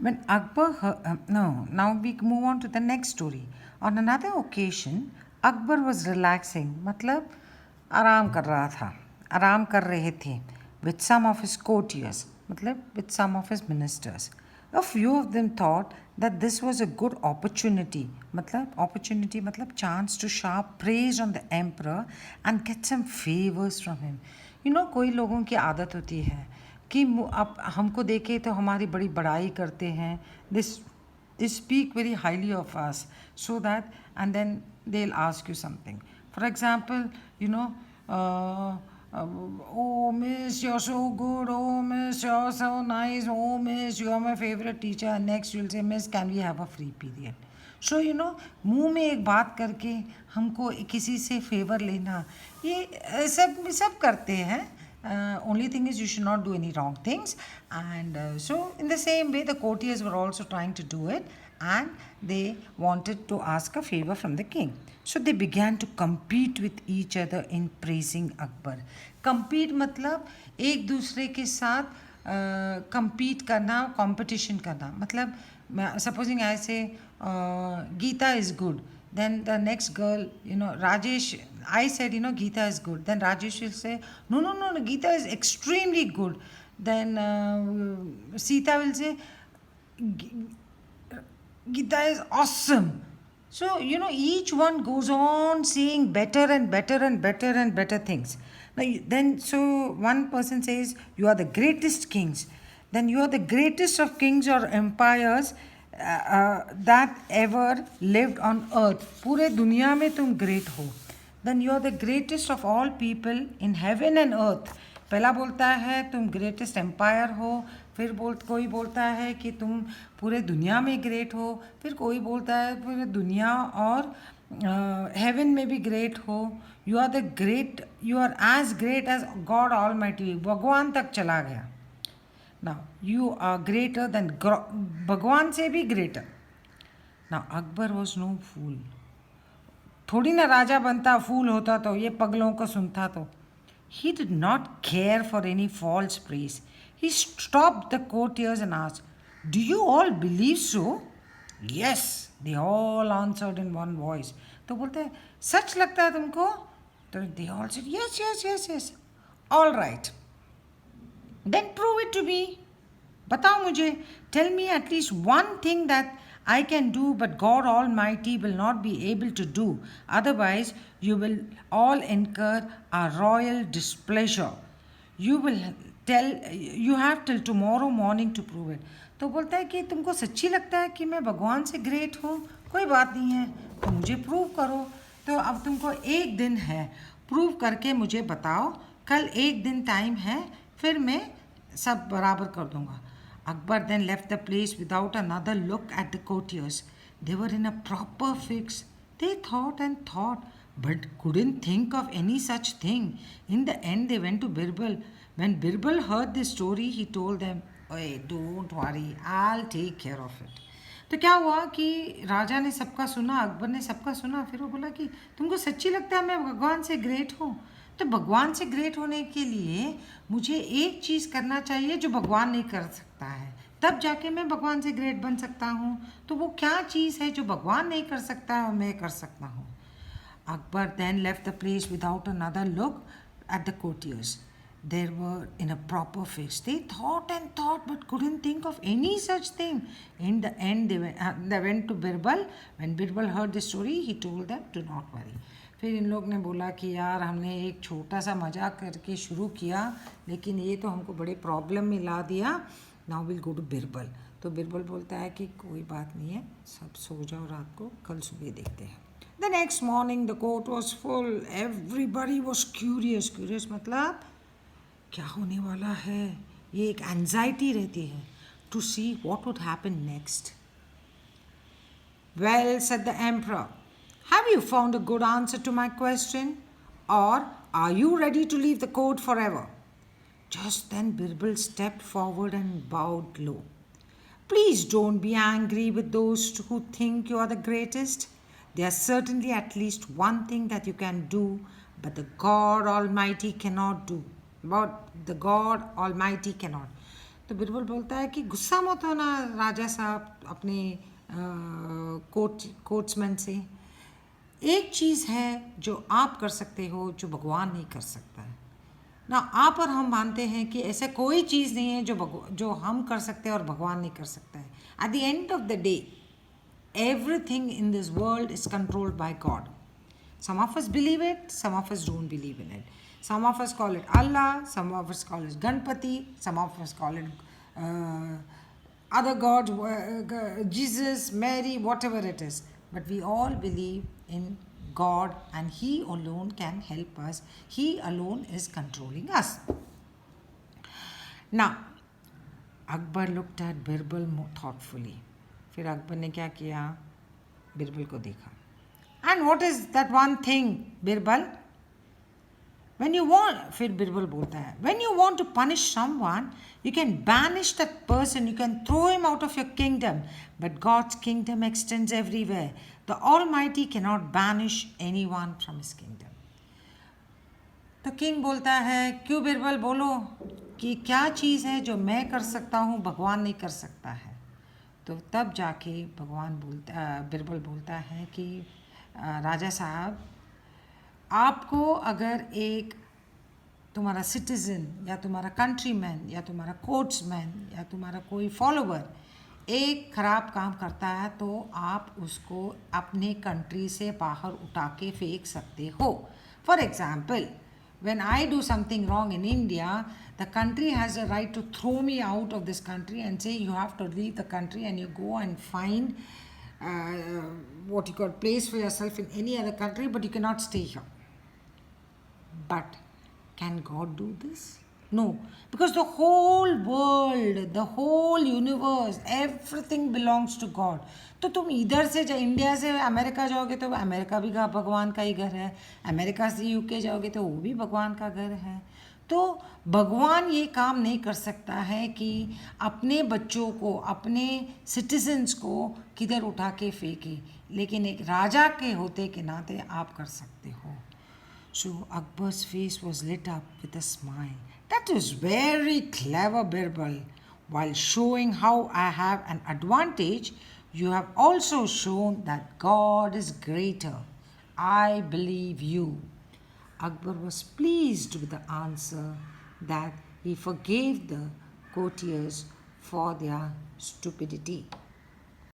When Akbar no, now we move on to the next story. On another occasion, Akbar was relaxing, मतलब आराम कर रहा था, आराम कर रहे थे, with some of his courtiers, मतलब with some of his ministers. A few of them thought that this was a good opportunity, मतलब chance to shower praise on the emperor and get some favors from him. कोई लोगों की आदत होती है कि आप हमको देखे तो हमारी बड़ी बड़ाई करते हैं, they speak very highly of us, so that and then they'll ask you something. For example, uh, oh miss, you're so good, oh miss, you're so nice, oh miss, you are my favorite teacher, and next you'll say, miss, can we have a free period? सो मुंह में एक बात करके हमको किसी से favour लेना, ये सब करते हैं. Only thing is you should not do any wrong things. And so in the same way the courtiers were also trying to do it, and they wanted to ask a favor from the king. So they began to compete with each other in praising Akbar. Compete मतलब एक दूसरे के साथ compete करना, competition करना. मतलब supposing I say Geeta is good, then the next girl, Rajesh, I said, Geeta is good. Then Rajesh will say, no, Geeta is extremely good. Then Sita will say, Geeta is awesome. So, each one goes on saying better and better and better and better things. So one person says, you are the greatest kings. Then you are the greatest of kings or empires that ever lived on earth. पूरे दुनिया में तुम great हो. Then you are the greatest of all people in heaven and earth. पहला बोलता है तुम greatest empire हो, फिर कोई बोलता है कि तुम पूरे दुनिया में ग्रेट हो, फिर कोई बोलता है पूरे दुनिया और हेवन में भी ग्रेट हो. You are the great, you are as great as god almighty. भगवान तक चला गया. Now you are greater than भगवान से भी greater. Now Akbar was no fool. थोड़ी ना राजा बनता फूल होता तो ये पगलों को सुनता तो. He did not care for any false praise. He stopped the courtiers and asked, do you all believe so? Yes, they all answered in one voice. तो बोलते हैं सच लगता है तुमको? तो they all said yes. All right. Then prove it to me. बताओ मुझे. Tell me at least one thing that I can do, but God Almighty will not be able to do. Otherwise, you will all incur a royal displeasure. You have till tomorrow morning to prove it. तो बोलता है कि तुमको सच्ची लगता है कि मैं भगवान से ग्रेट हूँ? कोई बात नहीं है, तो मुझे प्रूव करो. तो अब तुमको एक दिन है, प्रूव करके मुझे बताओ. कल एक दिन टाइम है, फिर मैं सब बराबर कर दूंगा. Akbar then left the place without another look at the courtiers. They were in a proper fix. They thought and thought, but couldn't think of any such thing. In the end, they went to Birbal. When Birbal heard this story, he told them, "Hey, don't worry, I'll take care of it." तो क्या हुआ कि राजा ने सबका सुना, अकबर ने सबका सुना. फिर वो बोला कि तुमको सच्ची लगता है मैं भगवान से ग्रेट हूँ? तो भगवान से ग्रेट होने के लिए मुझे एक चीज़ करना चाहिए जो भगवान नहीं कर सकता है, तब जाके मैं भगवान से ग्रेट बन सकता हूँ. तो वो क्या चीज़ है जो भगवान नहीं कर सकता है और मैं कर सकता हूँ? Akbar then left the place without another look at the courtiers. They were in a proper fix. They thought and thought but couldn't think of any such thing. In the end, they went to Birbal. When Birbal heard the story, he told them, do not worry. फिर इन लोग ने बोला कि यार हमने एक छोटा सा मजाक करके शुरू किया, लेकिन ये तो हमको बड़े प्रॉब्लम में ला दिया. Now will go to Birbal. तो बिरबल बोलता है कि कोई बात नहीं है, सब सो जाओ रात को, कल सुबह देखते हैं. The next morning the court was full. Everybody was curious. Curious मतलब क्या होने वाला है, ये एक एंजाइटी रहती है to see what would happen next. Well said the emperor, have you found a good answer to my question? Or are you ready to leave the court forever? Just then Birbal stepped forward and bowed low. Please don't be angry with those who think you are the greatest. There's certainly at least one thing that you can do, but the God Almighty cannot do. But the God Almighty cannot. तो बिरबल बोलता है कि गुस्सा मत होना राजा साहब अपने कोर्ट्समैन से। एक चीज़ है जो आप कर सकते हो जो भगवान नहीं कर सकता है ना। आप और हम मानते हैं कि ऐसा कोई चीज़ नहीं है जो हम कर सकते हैं और भगवान नहीं कर सकता है। At the end of the day everything in this world is controlled by God. Some of us believe it, some of us don't believe in it. Some of us call it Allah, some of us call it Ganpati, some of us call it other gods, Jesus, Mary, whatever it is. But we all believe in God and He alone can help us. He alone is controlling us. Now, Akbar looked at Birbal more thoughtfully. फिर अकबर ने क्या किया, बिरबल को देखा. And what is that one thing Birbal, when you want, फिर बिरबल बोलता है, when you want to punish someone, you can banish that person, you can throw him out of your kingdom, but God's kingdom extends everywhere. The Almighty cannot banish anyone from his kingdom. तो king बोलता है, क्यों बिरबल, बोलो कि क्या चीज़ है जो मैं कर सकता हूँ भगवान नहीं कर सकता है. तो तब जाके बिरबल बोलता है कि राजा साहब, आपको अगर एक तुम्हारा सिटीज़न या तुम्हारा कंट्रीमैन या तुम्हारा कोर्ट्समैन या तुम्हारा कोई फॉलोवर एक ख़राब काम करता है तो आप उसको अपने कंट्री से बाहर उठा के फेंक सकते हो. For example, when I do something wrong in India, the country has a right to throw me out of this country and say you have to leave the country and you go and find what you call place for yourself in any other country, but you cannot stay here. But can God do this? No, because the whole world, the whole universe, everything belongs to God. तो तुम इधर से India से America जाओगे तो America भी भगवान का ही घर है, अमेरिका से यूके जाओगे तो वो भी भगवान का घर है. तो भगवान ये काम नहीं कर सकता है कि अपने बच्चों को, अपने सिटीजन्स को किधर उठा के फेंके, लेकिन एक राजा के होते के नाते आप कर सकते हो. So Akbar's face was lit up with a smile. That is very clever, Birbal. While showing how I have an advantage, you have also shown that God is greater. I believe you. Akbar was pleased with the answer that he forgave the courtiers for their stupidity.